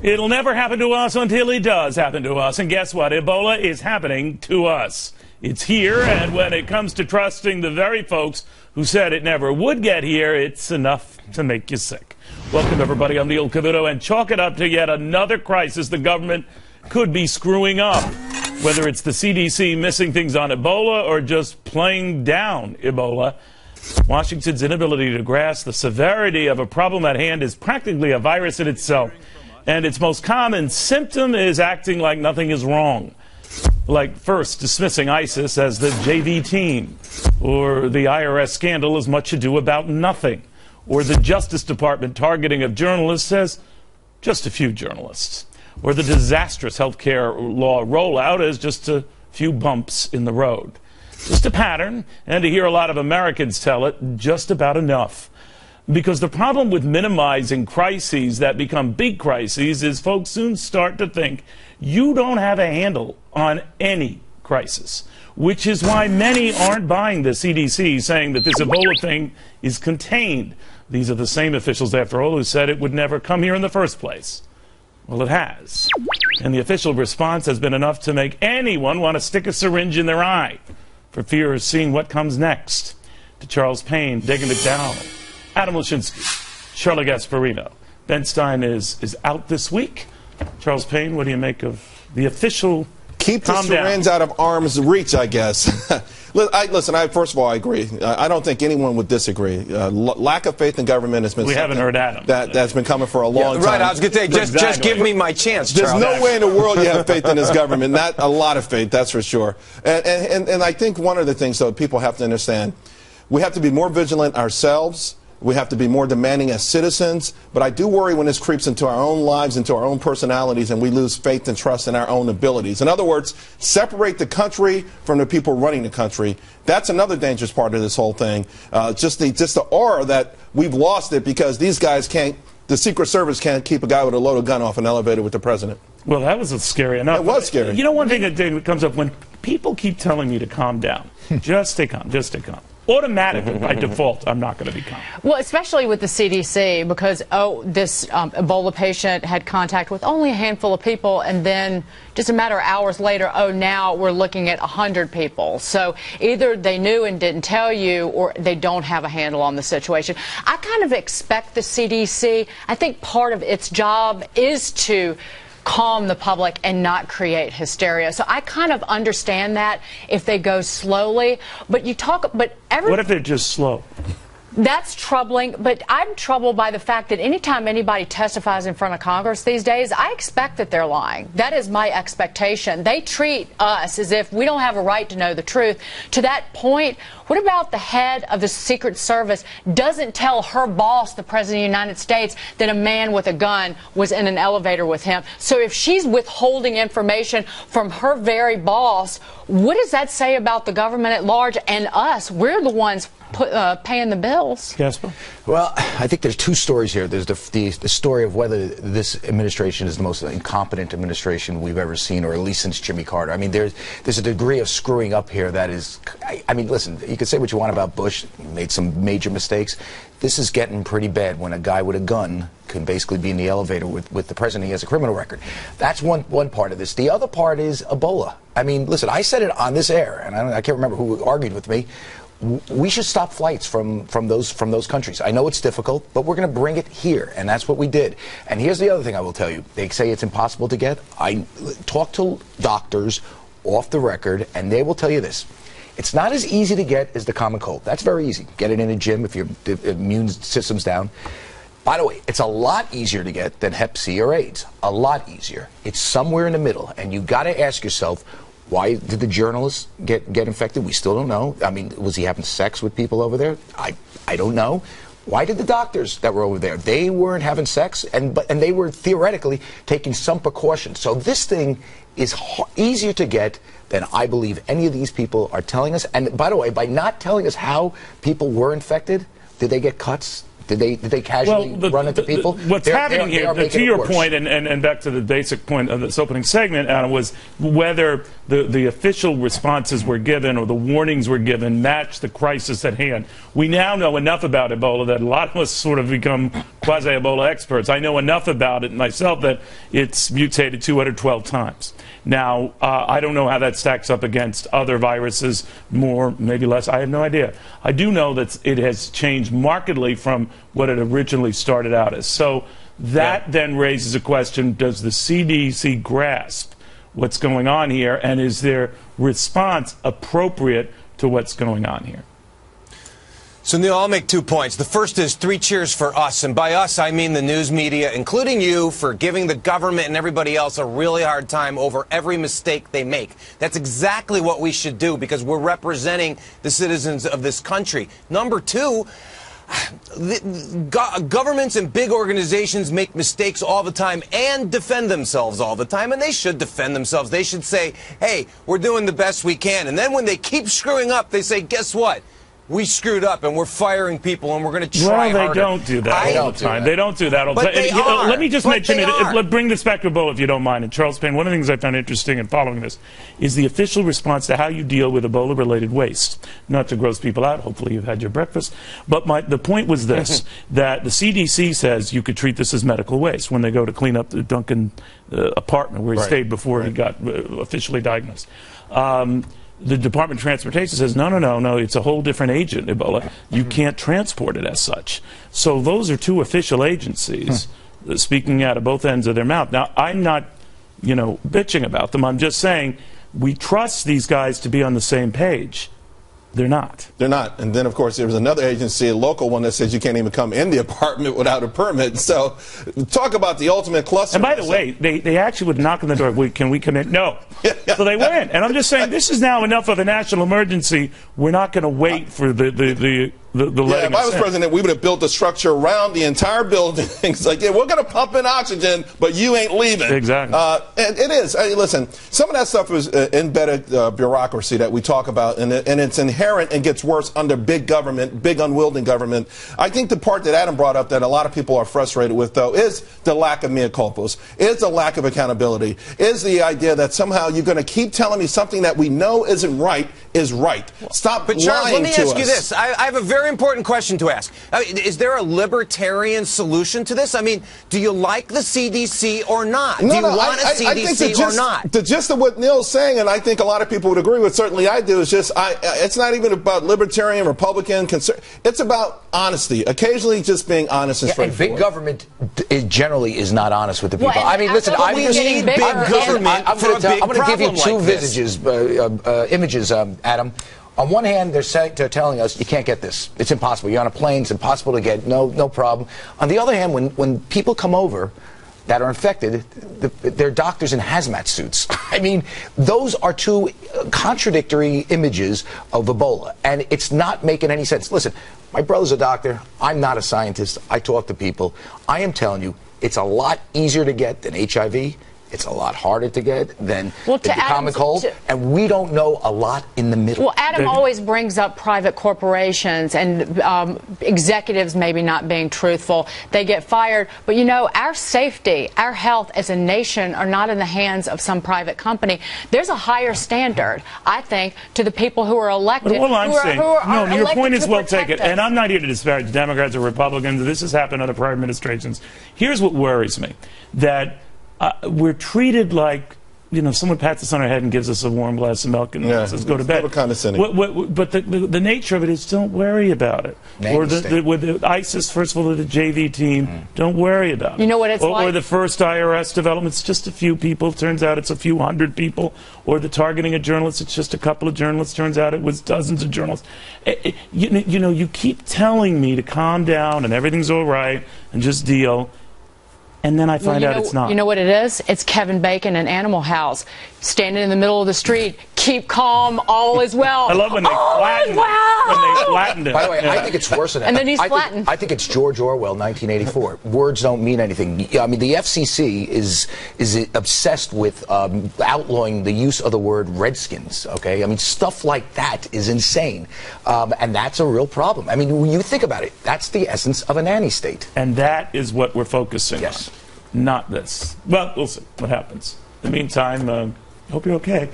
It'll never happen to us until it does happen to us. And guess what? Ebola is happening to us. It's here, and when it comes to trusting the very folks who said it never would get here, it's enough to make you sick. Welcome, everybody. I'm Neil Cavuto, and chalk it up to yet another crisis the government could be screwing up. Whether it's the CDC missing things on Ebola or just playing down Ebola, Washington's inability to grasp the severity of a problem at hand is practically a virus in itself. And its most common symptom is acting like nothing is wrong. Like first dismissing ISIS as the JV team, or the IRS scandal as much ado about nothing, or the Justice Department targeting of journalists as just a few journalists, or the disastrous healthcare law rollout as just a few bumps in the road. Just a pattern, and to hear a lot of Americans tell it, just about enough. Because the problem with minimizing crises that become big crises is folks soon start to think you don't have a handle on any crisis, which is why many aren't buying the CDC saying that this Ebola thing is contained. These are the same officials, after all, who said it would never come here in the first place. Well, it has. And the official response has been enough to make anyone want to stick a syringe in their eye for fear of seeing what comes next. To Charles Payne, Dagan McDowell, Adam Lashinsky, Charlie Gasparino. Ben Stein is out this week. Charles Payne, what do you make of the official keep the syringe out of arm's reach, I guess? Listen, first of all, I agree. I don't think anyone would disagree. Lack of faith in government has been we haven't heard Adam. That's been coming for a long time. Right, I was going to say, just give me my chance, Charles. There's no way in the world you have faith in this government. Not a lot of faith, that's for sure. And I think one of the things, though, people have to understand, we have to be more vigilant ourselves. We have to be more demanding as citizens, but I do worry when this creeps into our own lives, into our own personalities, and we lose faith and trust in our own abilities. In other words, separate the country from the people running the country. That's another dangerous part of this whole thing. Just the aura that we've lost it because these guys can't, the Secret Service can't keep a guy with a loaded gun off an elevator with the president. Well, that was scary enough. It was scary. You know, one thing that comes up when people keep telling me to calm down, just stay calm, just stay calm. Automatically, by default, I'm not going to be calm. Well, especially with the CDC, because, this Ebola patient had contact with only a handful of people, and then just a matter of hours later, now we're looking at 100 people. So either they knew and didn't tell you, or they don't have a handle on the situation. I kind of expect the CDC, I think part of its job is to calm the public and not create hysteria. So I kind of understand that if they go slowly. But what if they're just slow? That's troubling, but I'm troubled by the fact that anytime anybody testifies in front of Congress these days, I expect that they're lying. That is my expectation. They treat us as if we don't have a right to know the truth. To that point, what about the head of the Secret Service doesn't tell her boss, the President of the United States, that a man with a gun was in an elevator with him? So if she's withholding information from her very boss, what does that say about the government at large and us? We're the ones paying the bills. Jasper? Well, I think there's two stories here. There's the story of whether this administration is the most incompetent administration we've ever seen, or at least since Jimmy Carter. I mean, there's a degree of screwing up here that is, I mean, listen, you can say what you want about Bush, he made some major mistakes. This is getting pretty bad when a guy with a gun can basically be in the elevator with the president. He has a criminal record. That's one part of this. The other part is Ebola. I mean, listen, I said it on this air, and I can't remember who argued with me. We should stop flights from those countries. I know it's difficult, but we're going to bring it here, and that's what we did. And here's the other thing I will tell you. They say it's impossible to get. I talk to doctors off the record, and they will tell you this. It's not as easy to get as the common cold. That's very easy. Get it in a gym if your immune system's down. By the way, it's a lot easier to get than Hep C or AIDS. A lot easier. It's somewhere in the middle, and you've got to ask yourself, why did the journalists get infected? We still don't know. I mean, was he having sex with people over there? I don't know. Why did the doctors that were over there? They weren't having sex, and they were theoretically taking some precautions. So this thing is easier to get than I believe any of these people are telling us. And by the way, by not telling us how people were infected, did they get cuts? Did they casually run into people? What's happening here, to your point, and back to the basic point of this opening segment, Adam, was whether the official responses were given or the warnings were given match the crisis at hand. We now know enough about Ebola that a lot of us sort of become quasi-Ebola experts. I know enough about it myself that it's mutated 212 times. Now, I don't know how that stacks up against other viruses, more, maybe less. I have no idea. I do know that it has changed markedly from what it originally started out as. So that then raises a question, does the CDC grasp what's going on here, and is their response appropriate to what's going on here? So, Neil, I'll make 2 points. The first is 3 cheers for us. And by us, I mean the news media, including you, for giving the government and everybody else a really hard time over every mistake they make. That's exactly what we should do because we're representing the citizens of this country. Number 2, governments and big organizations make mistakes all the time and defend themselves all the time, and they should defend themselves. They should say, hey, we're doing the best we can. And then when they keep screwing up, they say, guess what? We screwed up and we're firing people and we're going to try harder. Well, they don't do that all the time. They don't do that all the time. But they are. Let me just mention it. Bring this back to Ebola if you don't mind. And Charles Payne, one of the things I found interesting in following this is the official response to how you deal with Ebola-related waste. Not to gross people out. Hopefully you've had your breakfast. But the point was this, that the CDC says you could treat this as medical waste when they go to clean up the Duncan apartment where he stayed before he got officially diagnosed. The Department of Transportation says, no, it's a whole different agent, Ebola. You can't transport it as such. So those are 2 official agencies speaking out of both ends of their mouth. Now, I'm not, bitching about them. I'm just saying we trust these guys to be on the same page. They're not. They're not. And then, of course, there was another agency, a local one, that says you can't even come in the apartment without a permit. So talk about the ultimate cluster. And by the way, they actually would knock on the door. Can we come in? No. So they went. And I'm just saying, this is now enough of a national emergency. We're not going to wait for the if I was president, we would have built a structure around the entire building. It's like, we're going to pump in oxygen, but you ain't leaving. Exactly. And it is. Listen, some of that stuff is embedded bureaucracy that we talk about, and it's inherent and gets worse under big government, big unwielding government. I think the part that Adam brought up that a lot of people are frustrated with, though, is the lack of mea culpas, is the lack of accountability, is the idea that somehow you're going to keep telling me something that we know isn't right is right. Stop lying to us. But Charles, let me ask you this. I have a very important question to ask. Is there a libertarian solution to this? I mean, do you like the CDC or not? Do you want a CDC or not? The gist of what Neil's saying, and I think a lot of people would agree with, certainly I do, is just it's not even about libertarian, Republican, conservative. It's about honesty. Occasionally just being honest and straightforward. And big government generally is not honest with the people. I mean, listen, I'm going to give you 2 images, Adam. On one hand, they're telling us you can't get this. It's impossible. You're on a plane. It's impossible to get. No problem. On the other hand, when people come over that are infected, they're doctors in hazmat suits. I mean, those are 2 contradictory images of Ebola, and it's not making any sense. Listen, my brother's a doctor. I'm not a scientist. I talk to people. I am telling you, it's a lot easier to get than HIV. It's a lot harder to get than the common cold, and we don't know a lot in the middle. Well, Adam always brings up private corporations and executives maybe not being truthful. They get fired. But, our safety, our health as a nation are not in the hands of some private company. There's a higher standard, I think, to the people who are elected. But all I'm saying, your point is well taken. And I'm not here to disparage Democrats or Republicans. This has happened under prior administrations. Here's what worries me, that we're treated like, someone pats us on our head and gives us a warm glass of milk and says, go to bed. Condescending. But the nature of it is, don't worry about it. Or with the ISIS, first of all, the JV team, don't worry about it. You know what it's like? Or the first IRS development, it's just a few people. Turns out it's a few hundred people. Or the targeting of journalists, it's just a couple of journalists. Turns out it was dozens of journalists. You keep telling me to calm down and everything's all right and just deal. And then I find out it's not. You know what it is? It's Kevin Bacon in Animal House, standing in the middle of the street. Keep calm, all is well. I love when they flatten flattened it. By the way, I think it's worse than that. And then he's flattened. I think it's George Orwell, 1984. Words don't mean anything. I mean, the FCC is obsessed with outlawing the use of the word Redskins. Okay, I mean, stuff like that is insane, and that's a real problem. I mean, when you think about it, that's the essence of a nanny state. And that is what we're focusing Yes. on, not this. Well, we'll see what happens. In the meantime, hope you're okay.